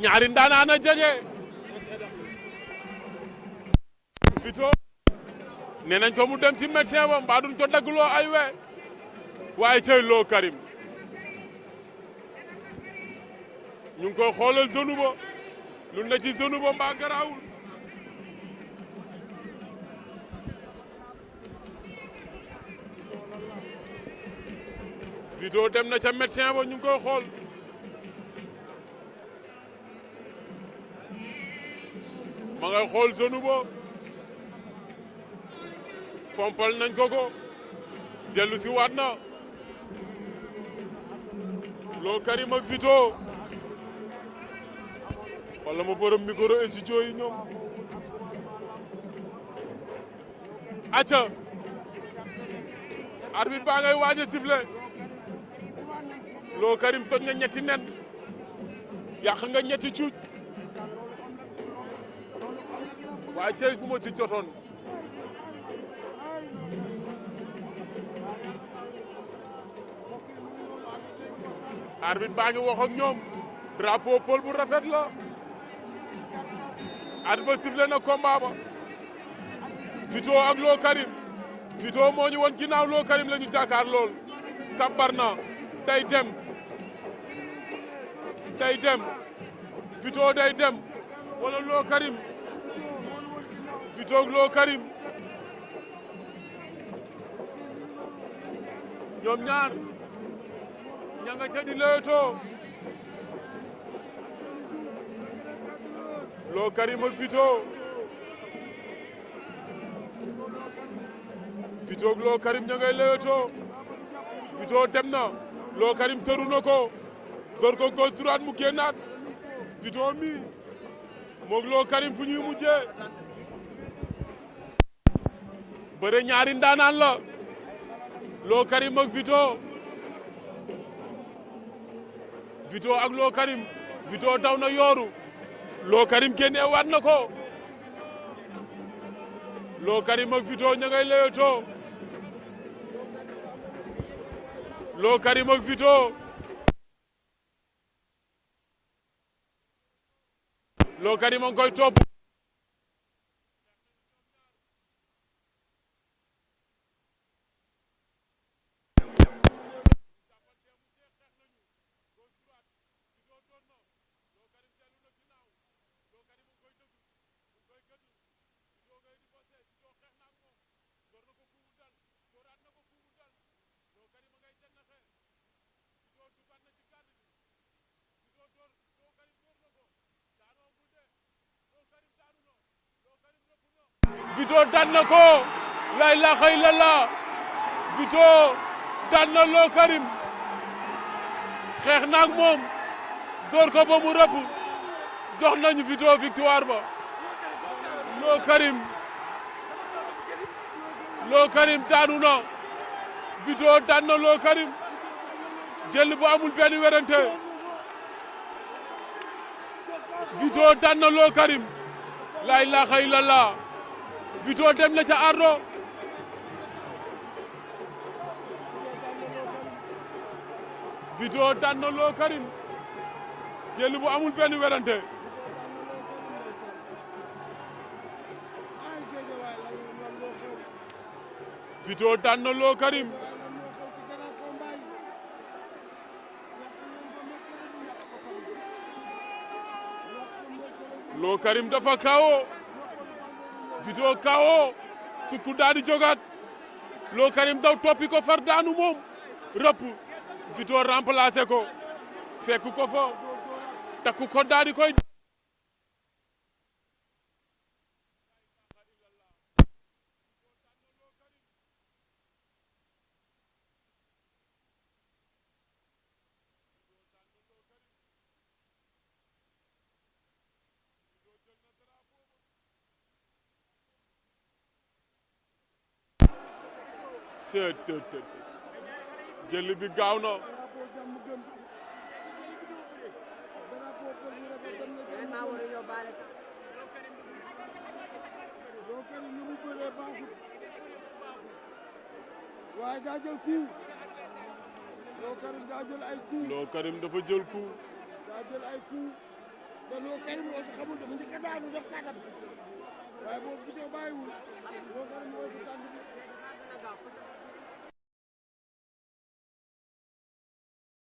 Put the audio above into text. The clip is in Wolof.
ñaari ndaanaan a jege Vito nee nañ ko mu dem ci médecin ba mbaa duñ ko daggloo ay we waaye cey loo Karim ñu ngi koy xoolal zone ba lu ne ci zone ba mbaa garaawul Vito dem na ca médecin ba ñu ngi koy xool ma ngay xool zone ba fompal nañ ko dellu si waat na loo Karim ak Vito wala ma borom micro studio yi ñoom acca arbitre baa ngay waaj a sifflé loo Karim toj nga ñetti nen yàq nga ñetti cuuj waaye cey bu ma ci jotoon arbitre baa ngi wax ak ñoom drapeau Paul bu rafet la arbitre ba sifflé na combat ba Vito ak loo Karim Vito moo ñu won ginnaaw loo Karim la ñu jàkkaar lool kabar na day dem Vito day dem wala loo Karim Vito ak loo Karim ñoom ñaar ña nga ca di leetoo loo Karim ak Vito Vito ak loo Karim ña ngay leetoo Vito dem na loo Karim tëru na ko door ko gauche droite mu génnaat Vito mi moog loo Karim fu ñuy mujjee bëre ñaari ndaanaan la loo Karim ak Vito ak loo Karim Vito daw na yooru loo Karim génnee waat na ko loo Karim ak Vito ña ngay leetoo loo Karim ak Vito loo Karim a ngi koy topp Vito daan na ko la ilaha illallah Vito daan na loo Karim xeex na ak moom door ko ba mu rëpp jox nañu Vito victoire ba loo Karim daanu na Vito daan na loo Karim jël bu amul benn werante Vito daan na loo Karim la ilaha illallah Vito dem na ca ardo Vito daan na loo Karim jël bu amul benn werante Vito daan na loo Karim loo Karim dafa kawo Vito kawo sukku daal di jogaat loo Karim daw toppi ko far daanu moom rëpp Vito remplacé ko fekk ko fa takku ko daal di koy jël bi gaaw na waaye daa jël coup Loo Karim daa jël ay coup loo Karim dafa jël coup daa jël ay coup te loolu Karim aussi xamul dafa njëkk a daanu def kàttan waaye boobu Vito bàyyiwul